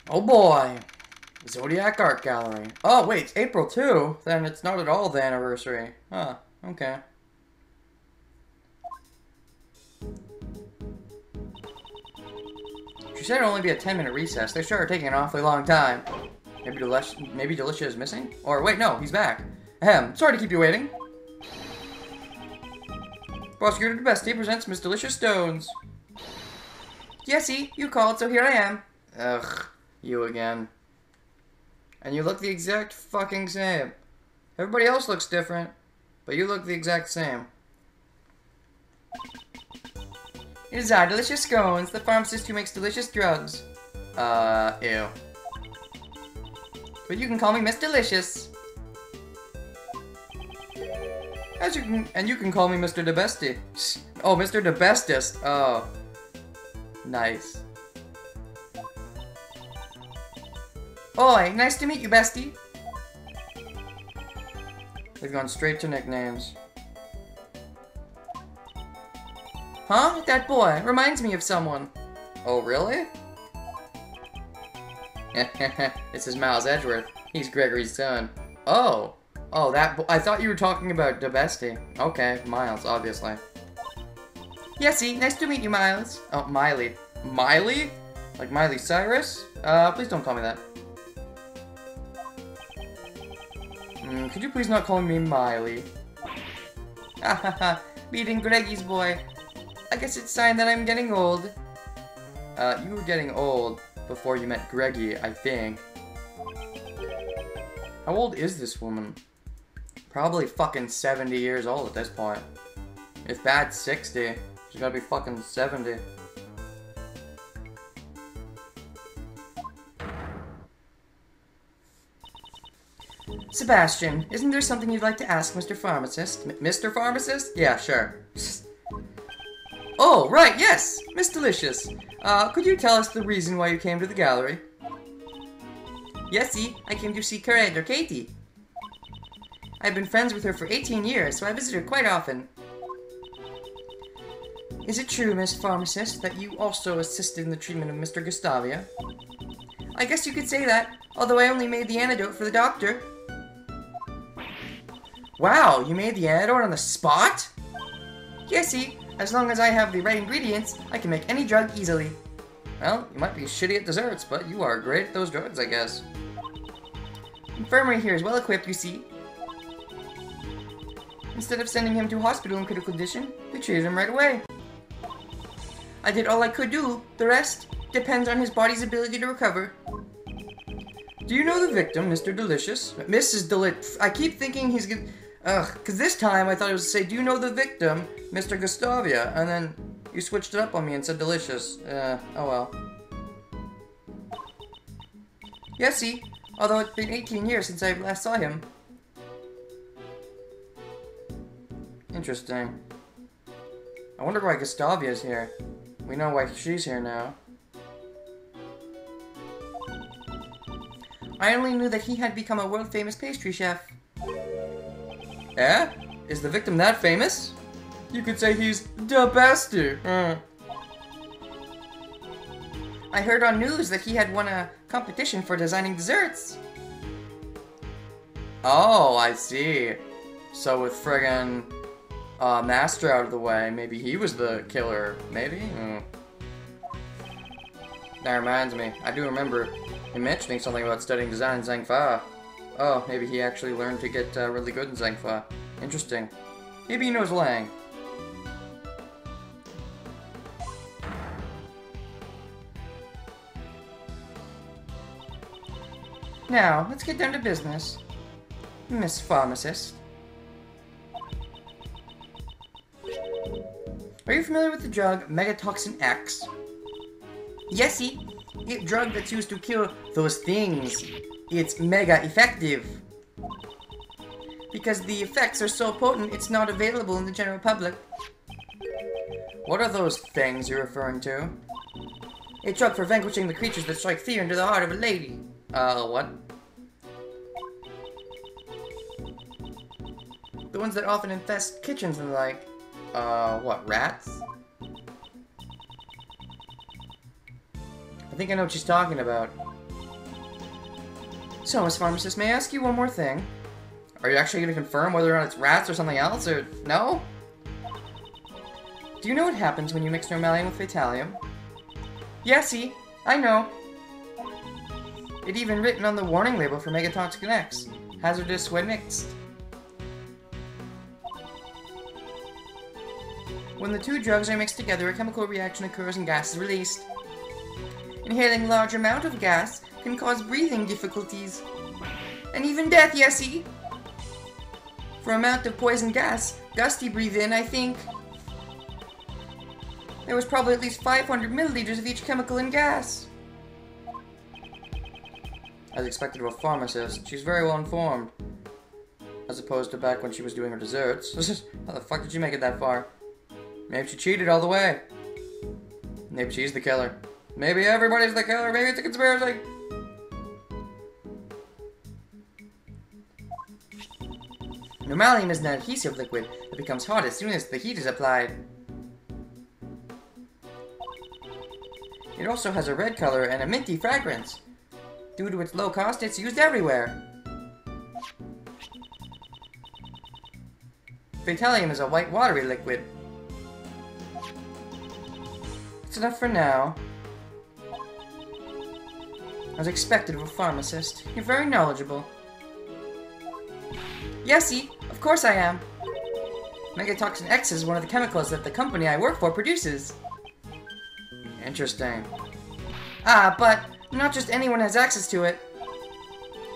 Oh boy! Zodiac Art Gallery. Oh wait, it's April 2? Then it's not at all the anniversary. Huh, okay. She said it'd only be a 10-minute recess. They sure are taking an awfully long time. Maybe Delicia is missing? Or wait, no, he's back. Ahem, sorry to keep you waiting. Prosecutor DeBestie presents Miss Delicious Stones. Yesy, you called, so here I am. Ugh, you again. And you look the exact fucking same. Everybody else looks different, but you look the exact same. It is I, Delicious Scones, the pharmacist who makes delicious drugs. Ew. But you can call me Miss Delicious. And you can call me Mr. DeBestie. Oh, Mr. DeBestest. Oh. Nice. Oi, nice to meet you, bestie. They've gone straight to nicknames. Huh? That boy reminds me of someone. Oh, really? This is Miles Edgeworth. He's Gregory's son. Oh. Oh, I thought you were talking about DeBestie. Okay, Miles, obviously. Yesy, nice to meet you, Miles. Oh, Miley. Miley? Like Miley Cyrus? Please don't call me that. Could you please not call me Miley? Hahaha, meeting Greggy's boy. I guess it's a sign that I'm getting old. You were getting old before you met Greggy, I think. How old is this woman? Probably fucking 70 years old at this point. If bad, 60. She's gotta be fucking 70. Sebastian, isn't there something you'd like to ask Mr. Pharmacist? Mr. Pharmacist? Yeah, sure. Oh, right, yes! Miss Delicious. Could you tell us the reason why you came to the gallery? Yesy, I came to see Curator Katie. I've been friends with her for 18 years, so I visit her quite often. Is it true, Miss Pharmacist, that you also assisted in the treatment of Mr. Gustavia? I guess you could say that, although I only made the antidote for the doctor. Wow, you made the antidote on the spot? Yesy, as long as I have the right ingredients, I can make any drug easily. Well, you might be shitty at desserts, but you are great at those drugs, I guess. Infirmary here is well equipped, you see. Instead of sending him to hospital in critical condition, we treated him right away. I did all I could do. The rest depends on his body's ability to recover. Do you know the victim, Mr. Delicious? Mrs. I keep thinking he's gonna... Ugh, because this time I thought it was to say, do you know the victim, Mr. Gustavia? And then you switched it up on me and said Delicious. Oh well. Yesy, although it's been 18 years since I last saw him. Interesting. I wonder why Gustavia's here. We know why she's here now. I only knew that he had become a world-famous pastry chef. Eh? Is the victim that famous? You could say he's the bestie. I heard on news that he had won a competition for designing desserts. Oh, I see. So with friggin' Master out of the way, maybe he was the killer. Maybe? That reminds me. I do remember him mentioning something about studying design in Zhangfa. Oh, maybe he actually learned to get really good in Zhangfa. Interesting. Maybe he knows Lang. Now, let's get down to business. Miss Pharmacist. Are you familiar with the drug Megatoxin X? Yesy, a drug that's used to cure those things. It's mega effective. Because the effects are so potent, it's not available in the general public. What are those things you're referring to? A drug for vanquishing the creatures that strike fear into the heart of a lady. What? The ones that often infest kitchens and the like. What, rats? I think I know what she's talking about. So, Miss Pharmacist, may I ask you one more thing? Are you actually going to confirm whether or not it's rats or something else, or no? Do you know what happens when you mix normalium with fatalium? Yesy, I know. It even written on the warning label for Megatoxin X. Hazardous when mixed. When the two drugs are mixed together, a chemical reaction occurs and gas is released. Inhaling a large amount of gas can cause breathing difficulties. And even death, Yesy! For amount of poison gas, Gusty breathed in, I think. There was probably at least 500 milliliters of each chemical in gas. As expected of a pharmacist, she's very well informed. As opposed to back when she was doing her desserts. How the fuck did she make it that far? Maybe she cheated all the way. Maybe she's the killer. Maybe everybody's the killer. Maybe it's a conspiracy. Normalium is an adhesive liquid that becomes hot as soon as the heat is applied. It also has a red color and a minty fragrance. Due to its low cost, it's used everywhere. Fatalium is a white watery liquid. It's enough for now. As expected of a pharmacist, you're very knowledgeable. Yesy, of course I am. Megatoxin X is one of the chemicals that the company I work for produces. Interesting. Ah, but not just anyone has access to it.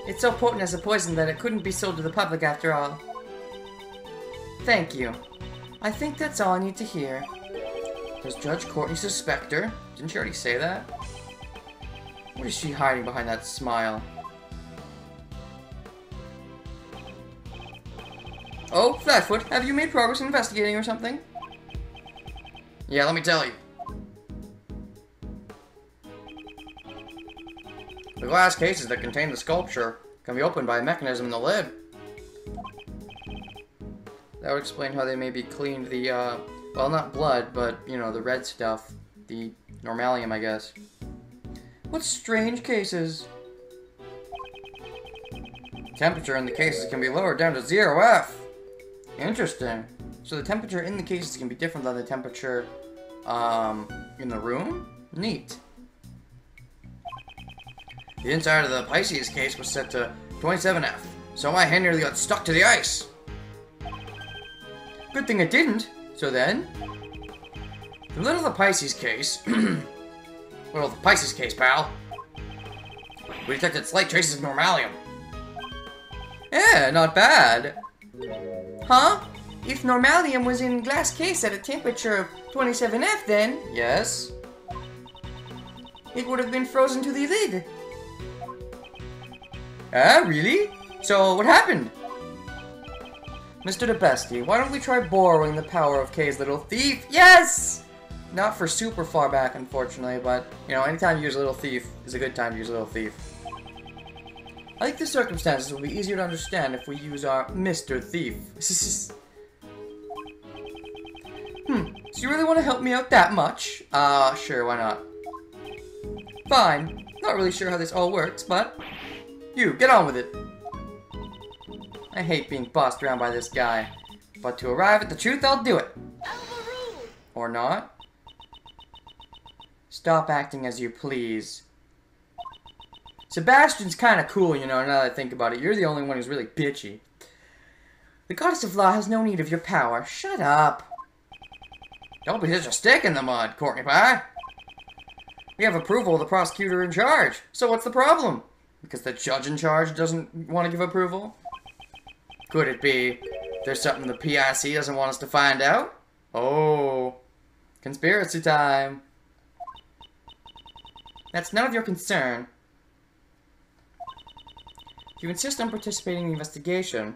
It's so potent as a poison that it couldn't be sold to the public after all. Thank you. I think that's all I need to hear. Does Judge Courtney suspect her? Didn't she already say that? What is she hiding behind that smile? Oh, Flatfoot, have you made progress in investigating or something? Yeah, let me tell you. The glass cases that contain the sculpture can be opened by a mechanism in the lid. That would explain how they maybe cleaned the, well, not blood, but, you know, the red stuff. The normalium, I guess. What strange cases. Temperature in the cases can be lowered down to 0 F. Interesting. So the temperature in the cases can be different than the temperature, in the room? Neat. The inside of the Pisces case was set to 27F, so my hand nearly got stuck to the ice. Good thing it didn't. So then, the lid of the Pisces case, well, the Pisces case, pal, we detected slight traces of normalium. Yeah, not bad. Huh? If normalium was in glass case at a temperature of 27F, then yes, it would have been frozen to the lid. Ah, really? So, what happened? Mr. DeBestie, why don't we try borrowing the power of Kay's little thief? Yes! Not for super far back, unfortunately, but, you know, anytime you use a little thief is a good time to use a little thief. I think the circumstances will be easier to understand if we use our Mr. Thief. So you really want to help me out that much? Sure, why not? Fine. Not really sure how this all works, but you, get on with it. I hate being bossed around by this guy. But to arrive at the truth, I'll do it. Or not. Stop acting as you please. Sebastian's kind of cool, you know, now that I think about it. You're the only one who's really bitchy. The goddess of law has no need of your power. Shut up. Don't be such a stick in the mud, Courtney Pie. We have approval of the prosecutor in charge. So what's the problem? Because the judge in charge doesn't want to give approval? Could it be there's something the PIC doesn't want us to find out? Oh, conspiracy time. That's none of your concern. If you insist on participating in the investigation,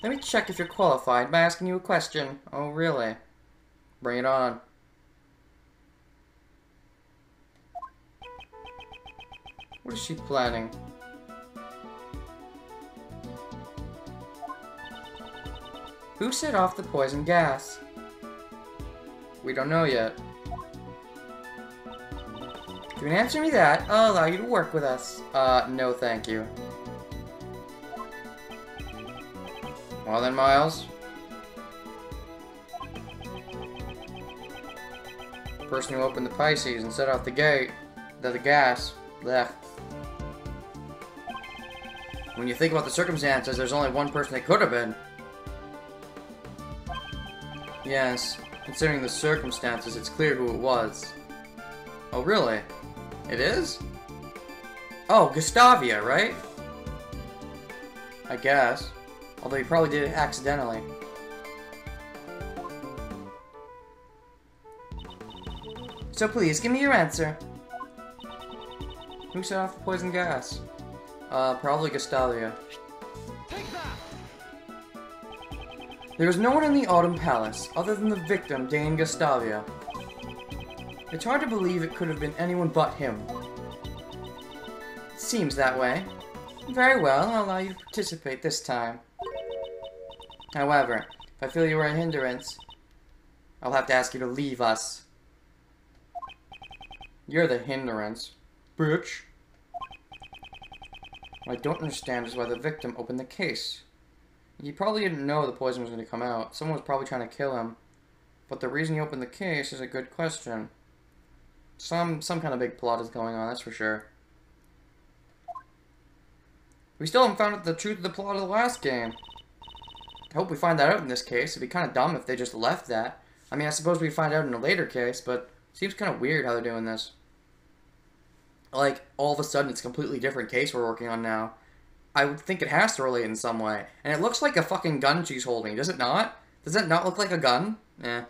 let me check if you're qualified by asking you a question. Oh, really? Bring it on. What is she planning? Who set off the poison gas? We don't know yet. you can answer me that, I'll allow you to work with us. No thank you. Well then, Miles. The person who opened the Pisces and set off the gate, the gas, blech. When you think about the circumstances, there's only one person it could have been. Yes, considering the circumstances, it's clear who it was. Oh, really? It is? Oh, Gustavia, right? I guess. Although he probably did it accidentally. So please, give me your answer. Who set off the poison gas? Probably Gustavia. There was no one in the Autumn Palace, other than the victim, Dane Gustavia. It's hard to believe it could have been anyone but him. It seems that way. Very well, I'll allow you to participate this time. However, if I feel you are a hindrance, I'll have to ask you to leave us. You're the hindrance, bitch. What I don't understand is why the victim opened the case. He probably didn't know the poison was going to come out. Someone was probably trying to kill him. But the reason he opened the case is a good question. Some kind of big plot is going on, that's for sure. We still haven't found out the truth of the plot of the last game. I hope we find that out in this case. It'd be kind of dumb if they just left that. I mean, I suppose we find out in a later case, but it seems kind of weird how they're doing this. Like, all of a sudden, it's a completely different case we're working on now. I would think it has to relate in some way. And it looks like a fucking gun she's holding, does it not? Does that not look like a gun? Eh.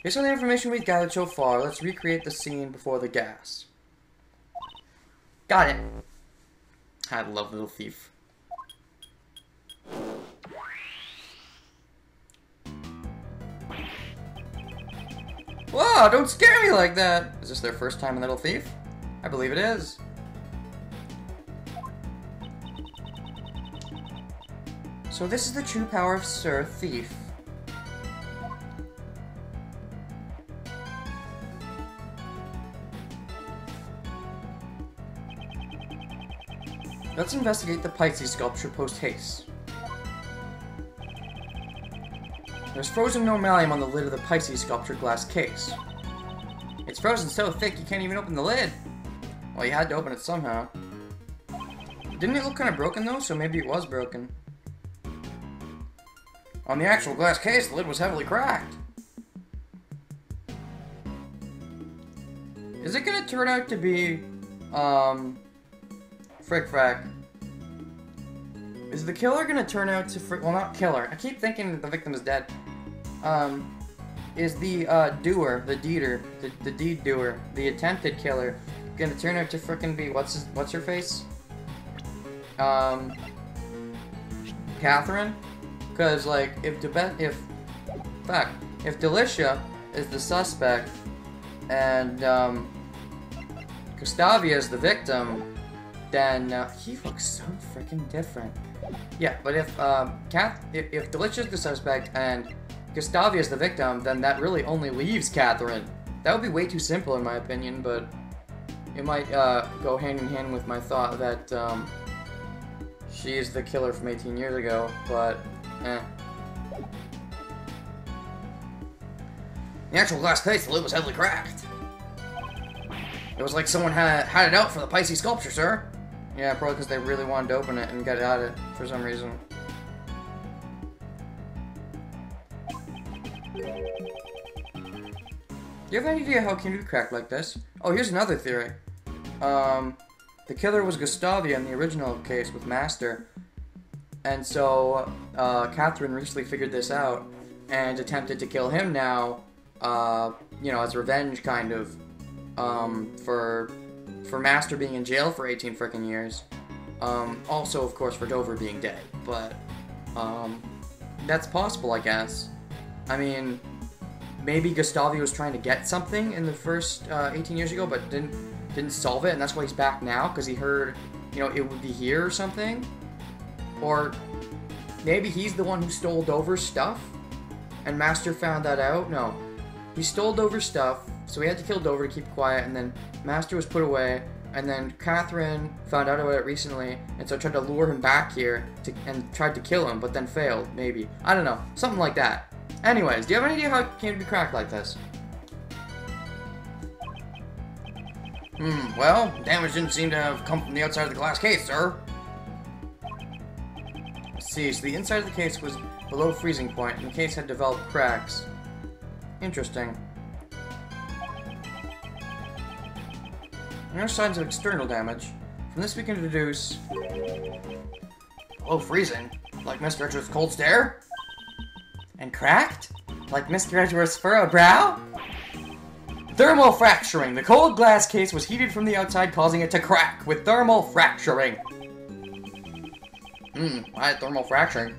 Based on the information we've gathered so far, let's recreate the scene before the gas. Got it. I love Little Thief. Whoa, don't scare me like that! Is this their first time in Little Thief? I believe it is. So this is the true power of Sir Thief. Let's investigate the Pisces sculpture post-haste. There's frozen normalium on the lid of the Pisces sculpture glass case. It's frozen so thick you can't even open the lid. Well, you had to open it somehow. Didn't it look kind of broken though, so maybe it was broken. On the actual glass case, the lid was heavily cracked. Is it gonna turn out to be, frick frack? Is the killer gonna turn out to well, not killer. I keep thinking the victim is dead. Is the doer, the deeder, the deed doer, the attempted killer, gonna turn out to frickin' be what's her face? Catherine? Because like if Delicia is the suspect and Gustavia is the victim, then he looks so freaking different. Yeah, but if Delicia is the suspect and Gustavia is the victim, then that really only leaves Catherine. That would be way too simple in my opinion, but it might go hand in hand with my thought that she is the killer from 18 years ago, but eh. In the actual glass case, the lid was heavily cracked. It was like someone had it out for the Pisces sculpture, sir. Yeah, probably because they really wanted to open it and get at it for some reason. Do you have any idea how it came to be cracked like this? Oh, here's another theory. The killer was Gustavia in the original case with Master. And so, Catherine recently figured this out and attempted to kill him now, you know, as revenge, kind of, for Master being in jail for 18 frickin' years. Also, of course, for Dover being dead. But, that's possible, I guess. I mean, maybe Gustavia was trying to get something in the first 18 years ago, but didn't solve it, and that's why he's back now, because he heard, you know, it would be here or something. Or maybe he's the one who stole Dover's stuff, and Master found that out. No, he stole Dover's stuff, So we had to kill Dover to keep quiet, and then Master was put away, and then Catherine found out about it recently, and so tried to lure him back here, and tried to kill him, but then failed, maybe. I don't know. Something like that. Anyways, do you have any idea how it came to be cracked like this? Well, damage didn't seem to have come from the outside of the glass case, sir. Let's see, so the inside of the case was below freezing point, and the case had developed cracks. Interesting. No signs of external damage. From this we can deduce... below freezing? Like Mr. Edgeworth's cold stare? And cracked? Like Mr. Edgeworth's furrowed brow? Thermal fracturing. The cold glass case was heated from the outside, causing it to crack with thermal fracturing. Why did thermal fracturing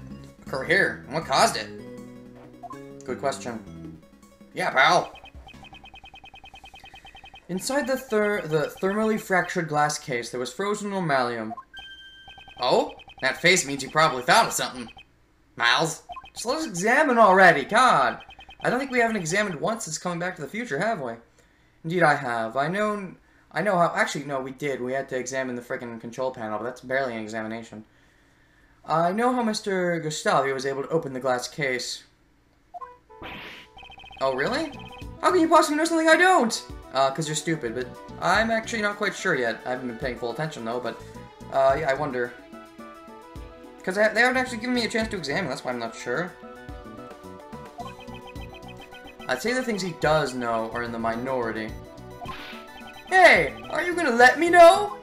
occur here? And what caused it? Good question. Yeah, pal. Inside the thermally fractured glass case, there was frozen normalium. Oh? That face means you probably thought of something. Miles, just let us examine already, God. I don't think we haven't examined once since coming back to the future, have we? Indeed I have. I know how... Actually, no, we did. We had to examine the frickin' control panel, but that's barely an examination. I know how Mr. Gustavi was able to open the glass case. Oh, really? How can you possibly know something I don't? Because you're stupid, but I'm actually not quite sure yet. I haven't been paying full attention, though, but, yeah, I wonder. Because they haven't actually given me a chance to examine, that's why I'm not sure. I'd say the things he does know are in the minority. Hey! Are you gonna let me know?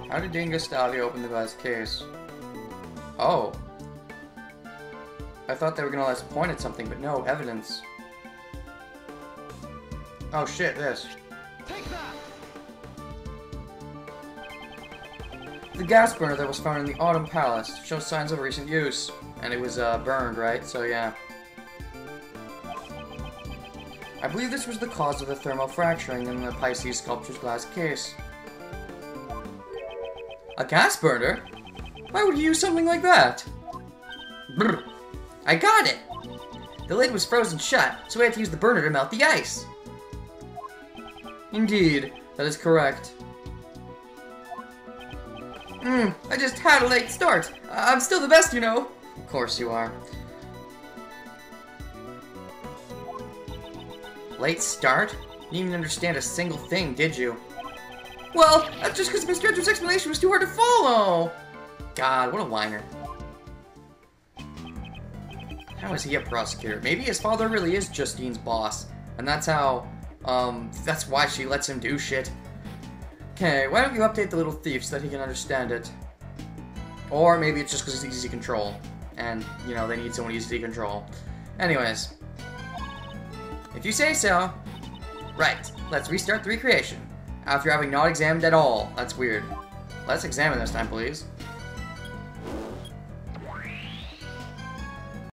How did Dean Gustavi open the glass case? Oh. I thought they were gonna let us point at something, but no, evidence. Oh shit, this. Take that! The gas burner that was found in the Autumn Palace shows signs of recent use. And it was, burned, right? So, yeah. I believe this was the cause of the thermal fracturing in the Pisces sculpture's glass case. A gas burner? Why would you use something like that? Brr. I got it! The lid was frozen shut, so we had to use the burner to melt the ice. Indeed, that is correct. I just had a late start. I'm still the best, you know. Of course you are. Late start? You didn't even understand a single thing, did you? Well, that's just because Mr. Edgeworth's explanation was too hard to follow! God, what a whiner. How is he a prosecutor? Maybe his father really is Justine's boss. And that's how, that's why she lets him do shit. Okay, why don't you update the little thief so that he can understand it? Or maybe it's just because it's easy to control. And, you know, they need someone easy to control. Anyways. If you say so. Right, let's restart the recreation. After having not examined at all. That's weird. Let's examine this time, please.